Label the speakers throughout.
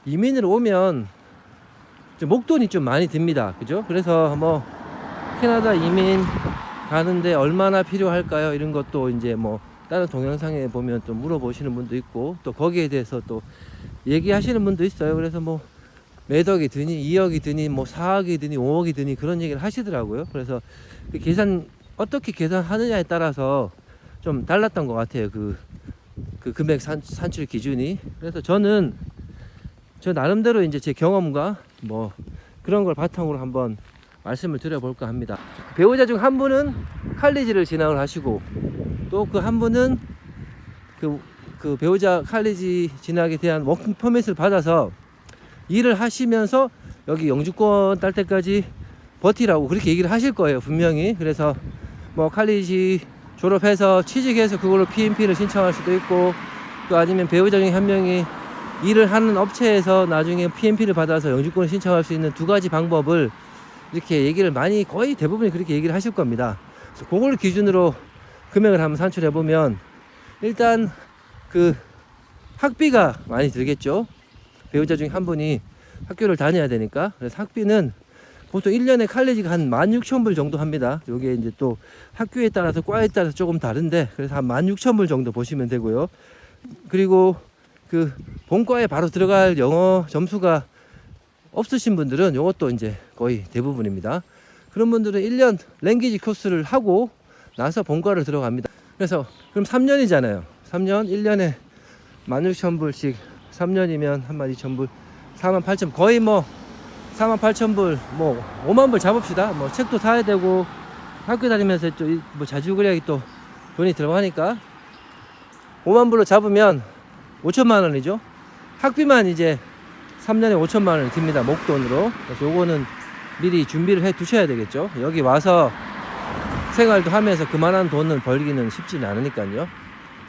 Speaker 1: 이민으로 오면 좀 목돈이 좀 많이 듭니다. 그죠? 그래서 뭐 캐나다 이민 가는데 얼마나 필요할까요? 이런 것도 이제 뭐 다른 동영상에 보면 또 물어보시는 분도 있고, 또 거기에 대해서 또 얘기하시는 분도 있어요. 그래서 뭐 몇 억이 드니 2억이 드니 뭐 4억이 드니 5억이 드니 그런 얘기를 하시더라고요. 그래서 그 계산 어떻게 계산하느냐에 따라서 좀 달랐던 것 같아요. 그 금액 산출 기준이. 그래서 저는 저 나름대로 이제 제 경험과 뭐 그런 걸 바탕으로 한번 말씀을 드려볼까 합니다. 배우자 중 한 분은 칼리지를 진학을 하시고, 또 그 한 분은 그 배우자 칼리지 진학에 대한 워킹 퍼밋을 받아서 일을 하시면서 여기 영주권 딸 때까지 버티라고 그렇게 얘기를 하실 거예요, 분명히. 그래서 뭐 칼리지 졸업해서 취직해서 그걸로 PNP를 신청할 수도 있고, 또 아니면 배우자 중에 한 명이 일을 하는 업체에서 나중에 PNP를 받아서 영주권을 신청할 수 있는 두 가지 방법을 이렇게 얘기를 많이, 거의 대부분이 그렇게 얘기를 하실 겁니다. 그래서 그걸 기준으로 금액을 한번 산출해 보면, 일단 그 학비가 많이 들겠죠. 배우자 중에 한 분이 학교를 다녀야 되니까. 그래서 학비는 보통 1년에 칼리지가 한 16,000불 정도 합니다. 요게 이제 또 학교에 따라서 과에 따라서 조금 다른데, 그래서 한 16,000불 정도 보시면 되고요. 그리고 그 본과에 바로 들어갈 영어 점수가 없으신 분들은 요것도 이제 거의 대부분입니다. 그런 분들은 1년 랭귀지 코스를 하고 나서 본과를 들어갑니다. 그래서 그럼 3년이잖아요. 3년 1년에 16,000불씩 3년이면 12,000불 48,000불, 거의 뭐 48,000불, 뭐 5만 불 잡읍시다. 뭐 책도 사야 되고 학교 다니면서 또 뭐 자주 그래야지 또 돈이 들어가니까 5만 불로 잡으면 5천만 원이죠. 학비만 이제 3년에 5천만 원이 듭니다, 목돈으로. 그래서 요거는 미리 준비를 해 두셔야 되겠죠. 여기 와서 생활도 하면서 그만한 돈을 벌기는 쉽지는 않으니까요.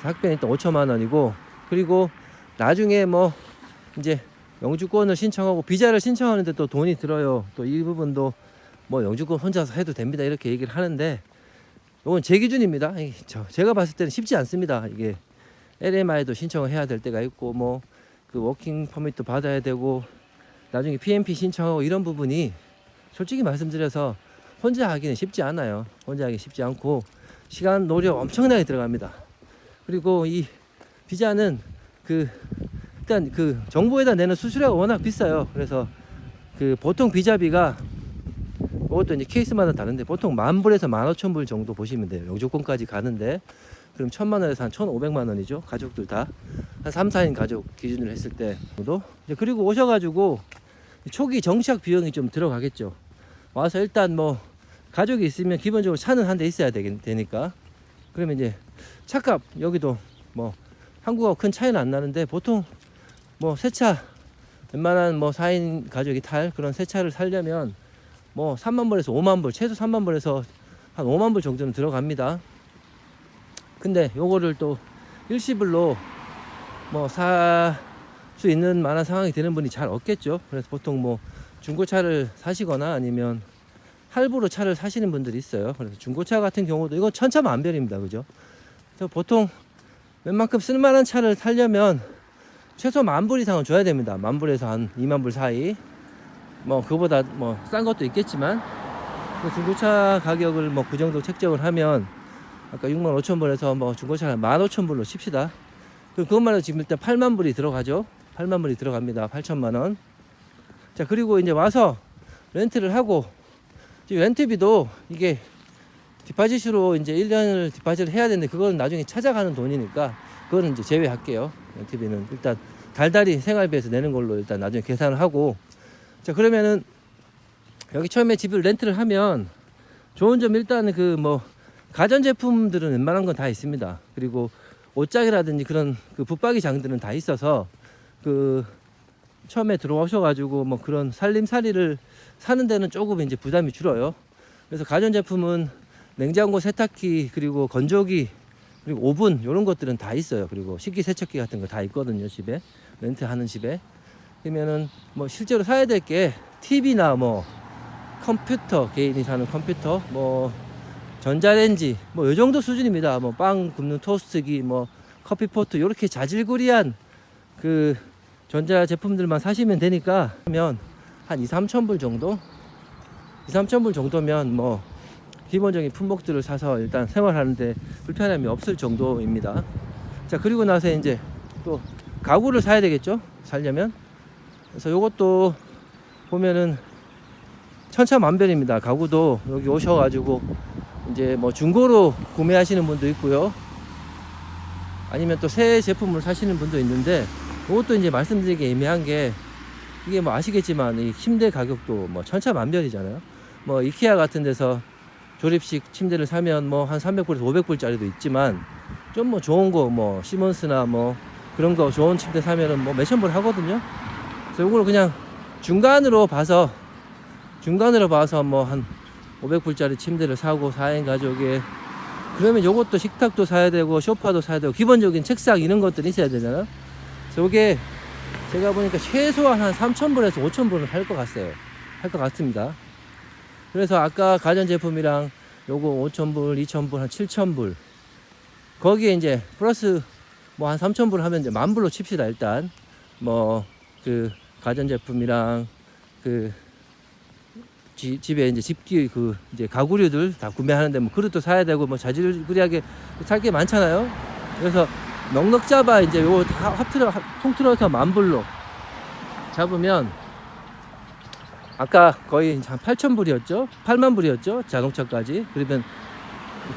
Speaker 1: 학비는 일단 5천만 원이고, 그리고 나중에 뭐 이제 영주권을 신청하고 비자를 신청하는데 또 돈이 들어요. 또 이 부분도 뭐 영주권 혼자서 해도 됩니다, 이렇게 얘기를 하는데, 이건 제 기준입니다. 제가 봤을 때는 쉽지 않습니다. 이게 LMI도 신청을 해야 될 때가 있고, 뭐 그 워킹 퍼밋도 받아야 되고, 나중에 PNP 신청하고, 이런 부분이 솔직히 말씀드려서 혼자 하기는 쉽지 않아요. 혼자 하기 쉽지 않고 시간 노력 엄청나게 들어갑니다. 그리고 이 비자는 일단 그 정부에다 내는 수수료가 워낙 비싸요. 그래서 그 보통 비자비가, 그것도 이제 케이스마다 다른데, 보통 10,000불에서 15,000불 정도 보시면 돼요. 영주권까지 가는데. 그럼 1,000만 원에서 한 1,500만 원이죠. 가족들 다. 한 3, 4인 가족 기준으로 했을 때도. 그리고 오셔가지고 초기 정착 비용이 좀 들어가겠죠. 와서 일단 뭐 가족이 있으면 기본적으로 차는 한 대 있어야 되니까. 그러면 이제 차값, 여기도 뭐 한국하고 큰 차이는 안 나는데, 보통 뭐 새 차, 웬만한 뭐 4인 가족이 탈 그런 새 차를 살려면 뭐 3만 불에서 5만 불, 최소 3만 불에서 한 5만 불 정도는 들어갑니다. 근데 요거를 또 일시불로 뭐 살 수 있는 만한 상황이 되는 분이 잘 없겠죠. 그래서 보통 뭐 중고차를 사시거나 아니면 할부로 차를 사시는 분들이 있어요. 그래서 중고차 같은 경우도 이건 천차만별입니다. 그죠? 그래서 보통 웬만큼 쓸만한 차를 살려면 최소 10,000불 이상은 줘야 됩니다. 10,000불에서 한 20,000불 사이. 뭐 그거보다 뭐 싼 것도 있겠지만, 중고차 가격을 뭐 그 정도 책정을 하면 아까 65,000불에서 뭐 중고차를 15,000불로 칩시다. 그럼 그것만 해도 지금 일단 8만 불이 들어가죠. 8만 불이 들어갑니다. 8천만 원. 자, 그리고 이제 와서 렌트를 하고, 렌트비도 이게 디파짓으로 이제 1년을 디파짓을 해야 되는데, 그거는 나중에 찾아가는 돈이니까 그거는 이제 제외할게요. 렌트비는 일단 달달이 생활비에서 내는 걸로 일단 나중에 계산을 하고. 자, 그러면은 여기 처음에 집을 렌트를 하면 좋은 점, 일단은 그 뭐 가전제품들은 웬만한 건 다 있습니다. 그리고 옷장이라든지 그런 그 붙박이 장들은 다 있어서, 그 처음에 들어오셔가지고 뭐 그런 살림살이를 사는 데는 조금 이제 부담이 줄어요. 그래서 가전제품은 냉장고, 세탁기, 그리고 건조기, 그리고 오븐, 이런 것들은 다 있어요. 그리고 식기세척기 같은 거 다 있거든요, 집에. 렌트하는 집에. 그러면은 뭐 실제로 사야 될 게 TV나 뭐 컴퓨터, 개인이 사는 컴퓨터, 뭐 전자레인지, 뭐 요 정도 수준입니다. 뭐 빵 굽는 토스트기, 뭐 커피포트, 요렇게 자질구리한 그 전자 제품들만 사시면 되니까 하면 한 2-3천 불 정도? 2-3천 불 정도면 뭐 기본적인 품목들을 사서 일단 생활하는데 불편함이 없을 정도입니다. 자, 그리고 나서 이제 또 가구를 사야 되겠죠? 살려면. 그래서 요것도 보면은 천차만별입니다. 가구도 여기 오셔가지고 이제 뭐 중고로 구매하시는 분도 있고요. 아니면 또 새 제품을 사시는 분도 있는데, 이것도 이제 말씀드리기 애매한 게, 이게 뭐 아시겠지만 이 침대 가격도 뭐 천차만별이잖아요. 뭐 이케아 같은 데서 조립식 침대를 사면 뭐 한 300불에서 500불짜리도 있지만, 좀 뭐 좋은 거 뭐 시몬스나 뭐 그런 거 좋은 침대 사면은 뭐 몇천 불 하거든요. 그래서 이걸 그냥 중간으로 봐서 뭐 한 500불짜리 침대를 사고 4인 가족에, 그러면 요것도 식탁도 사야 되고 소파도 사야 되고 기본적인 책상 이런 것들이 있어야 되잖아요. 그래서 요게 제가 보니까 최소한 한 3,000불에서 5,000불은 할 것 같습니다. 그래서 아까 가전제품이랑 요거 5,000불, 2,000불, 한 7,000불, 거기에 이제 플러스 뭐 한 3,000불 하면 이제 10,000불로 칩시다. 일단 뭐 그 가전제품이랑 그 집에 이제 집기 그 이제 가구류들 다 구매하는데 뭐 그릇도 사야 되고 뭐 자질구레하게 살 게 많잖아요. 그래서 넉넉 잡아 이제 요거 다 통틀어서 10,000불로 잡으면, 아까 거의 한 8,000불이었죠? 80,000불이었죠? 자동차까지. 그러면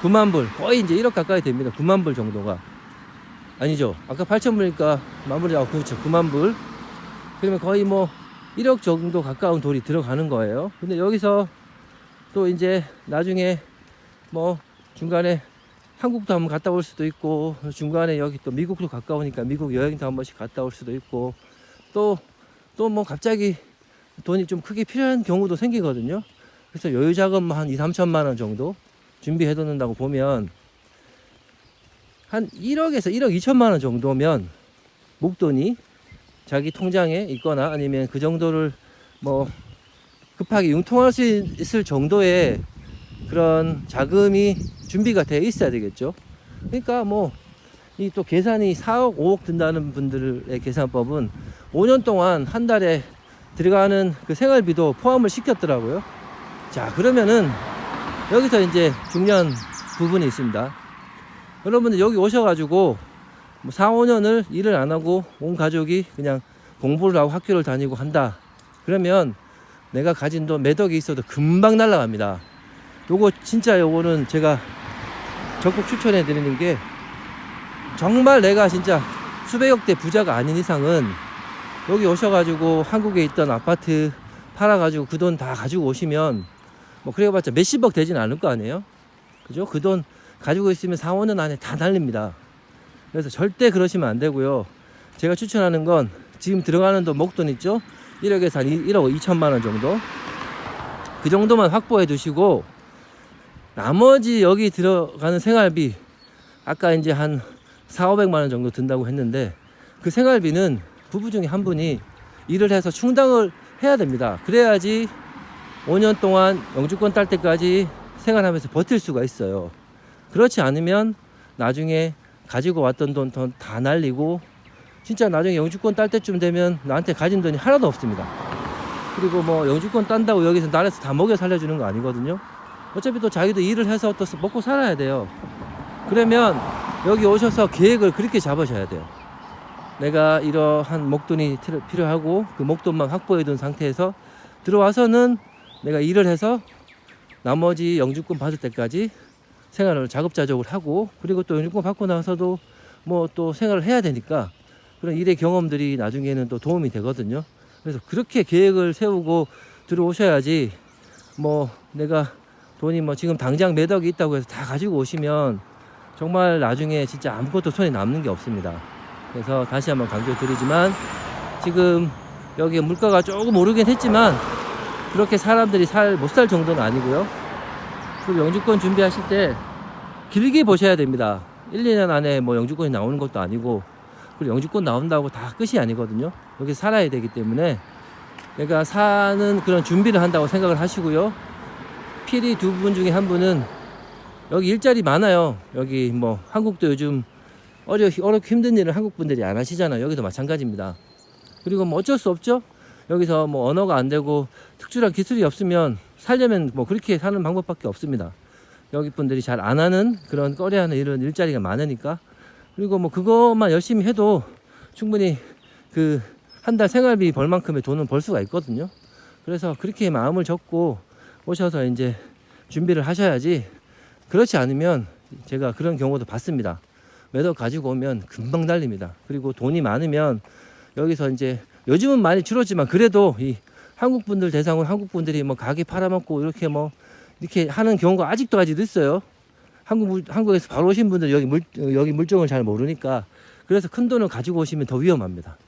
Speaker 1: 90,000불, 거의 이제 1억 가까이 됩니다. 90,000불 정도가. 아니죠. 아까 8,000불이니까 10,000불이, 그렇죠. 90,000불. 그러면 거의 뭐 1억 정도 가까운 돈이 들어가는 거예요. 근데 여기서 또 이제 나중에 뭐 중간에 한국도 한번 갔다 올 수도 있고, 중간에 여기 또 미국도 가까우니까 미국 여행도 한 번씩 갔다 올 수도 있고, 또 뭐 갑자기 돈이 좀 크게 필요한 경우도 생기거든요. 그래서 여유 자금 한 2-3천만 원 정도 준비해 놓는다고 보면 한 1억에서 1억 2천만 원 정도면 목돈이 자기 통장에 있거나 아니면 그 정도를 뭐 급하게 융통할 수 있을 정도의 그런 자금이 준비가 되어 있어야 되겠죠. 그러니까 뭐 이 또 계산이 4억 5억 든다는 분들의 계산법은 5년 동안 한 달에 들어가는 그 생활비도 포함을 시켰더라고요. 자, 그러면은 여기서 이제 중요한 부분이 있습니다. 여러분들 여기 오셔가지고 뭐 4-5년을 일을 안 하고 온 가족이 그냥 공부를 하고 학교를 다니고 한다. 그러면 내가 가진 돈 몇 억이 있어도 금방 날아갑니다. 요거는 제가 적극 추천해 드리는 게, 정말 내가 진짜 수백억대 부자가 아닌 이상은 여기 오셔가지고 한국에 있던 아파트 팔아가지고 그 돈 다 가지고 오시면 뭐 그래봤자 몇십억 되진 않을 거 아니에요. 그죠? 그 돈 가지고 있으면 4-5년 안에 다 날립니다. 그래서 절대 그러시면 안 되고요. 제가 추천하는 건 지금 들어가는 돈, 목돈 있죠? 1억에서 한 1억 2천만 원 정도, 그 정도만 확보해 두시고, 나머지 여기 들어가는 생활비, 아까 이제 한 400~500만 원 정도 든다고 했는데, 그 생활비는 부부 중에 한 분이 일을 해서 충당을 해야 됩니다. 그래야지 5년 동안 영주권 딸 때까지 생활하면서 버틸 수가 있어요. 그렇지 않으면 나중에 가지고 왔던 돈 다 날리고, 진짜 나중에 영주권 딸 때쯤 되면 나한테 가진 돈이 하나도 없습니다. 그리고 뭐 영주권 딴다고 여기서 나라에서 다 먹여 살려주는 거 아니거든요. 어차피 또 자기도 일을 해서 또 먹고 살아야 돼요. 그러면 여기 오셔서 계획을 그렇게 잡으셔야 돼요. 내가 이러한 목돈이 필요하고 그 목돈만 확보해 둔 상태에서 들어와서는 내가 일을 해서 나머지 영주권 받을 때까지 생활을 자급자족을 하고, 그리고 또 영주권 받고 나서도 뭐 또 생활을 해야 되니까 그런 일의 경험들이 나중에는 또 도움이 되거든요. 그래서 그렇게 계획을 세우고 들어오셔야지, 뭐 내가 돈이 뭐 지금 당장 몇 억이 있다고 해서 다 가지고 오시면 정말 나중에 진짜 아무것도 손에 남는 게 없습니다. 그래서 다시 한번 강조드리지만, 지금 여기 물가가 조금 오르긴 했지만 그렇게 사람들이 못 살 정도는 아니고요. 그리고 영주권 준비하실 때 길게 보셔야 됩니다. 1-2년 안에 뭐 영주권이 나오는 것도 아니고, 그리고 영주권 나온다고 다 끝이 아니거든요. 여기서 살아야 되기 때문에 내가 사는 그런 준비를 한다고 생각을 하시고요. 필히 두 분 중에 한 분은 여기 일자리 많아요. 여기 뭐 한국도 요즘 어렵고 힘든 일을 한국 분들이 안 하시잖아요. 여기도 마찬가지입니다. 그리고 뭐 어쩔 수 없죠. 여기서 뭐 언어가 안 되고 특출한 기술이 없으면 살려면 뭐 그렇게 사는 방법밖에 없습니다. 여기 분들이 잘 안 하는 그런 꺼려하는 이런 일자리가 많으니까. 그리고 뭐 그것만 열심히 해도 충분히 그 한 달 생활비 벌 만큼의 돈은 벌 수가 있거든요. 그래서 그렇게 마음을 접고 오셔서 이제 준비를 하셔야지, 그렇지 않으면 제가 그런 경우도 봤습니다. 매도 가지고 오면 금방 달립니다. 그리고 돈이 많으면 여기서 이제 요즘은 많이 줄었지만 그래도 이 한국 분들 대상으로 한국 분들이 뭐 가게 팔아먹고 이렇게 뭐 이렇게 하는 경우가 아직도 있어요. 한국에서 바로 오신 분들 여기 물정을 잘 모르니까. 그래서 큰 돈을 가지고 오시면 더 위험합니다.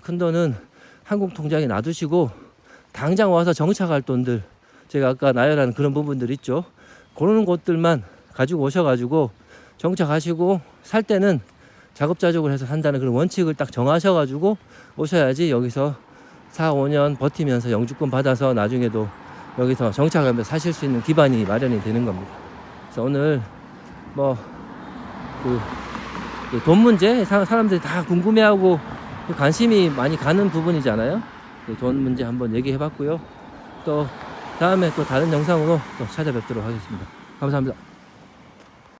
Speaker 1: 큰 돈은 한국 통장에 놔두시고 당장 와서 정착할 돈들, 제가 아까 나열한 그런 부분들 있죠. 그런 곳들만 가지고 오셔가지고 정착하시고, 살 때는 자급자족을 해서 산다는 그런 원칙을 딱 정하셔가지고 오셔야지 여기서 4, 5년 버티면서 영주권 받아서 나중에도 여기서 정착하면서 사실 수 있는 기반이 마련이 되는 겁니다. 그래서 오늘 뭐 돈 문제 사람들이 다 궁금해하고 관심이 많이 가는 부분이잖아요. 돈 문제 한번 얘기해봤고요. 또 다음에 또 다른 영상으로 또 찾아뵙도록 하겠습니다. 감사합니다.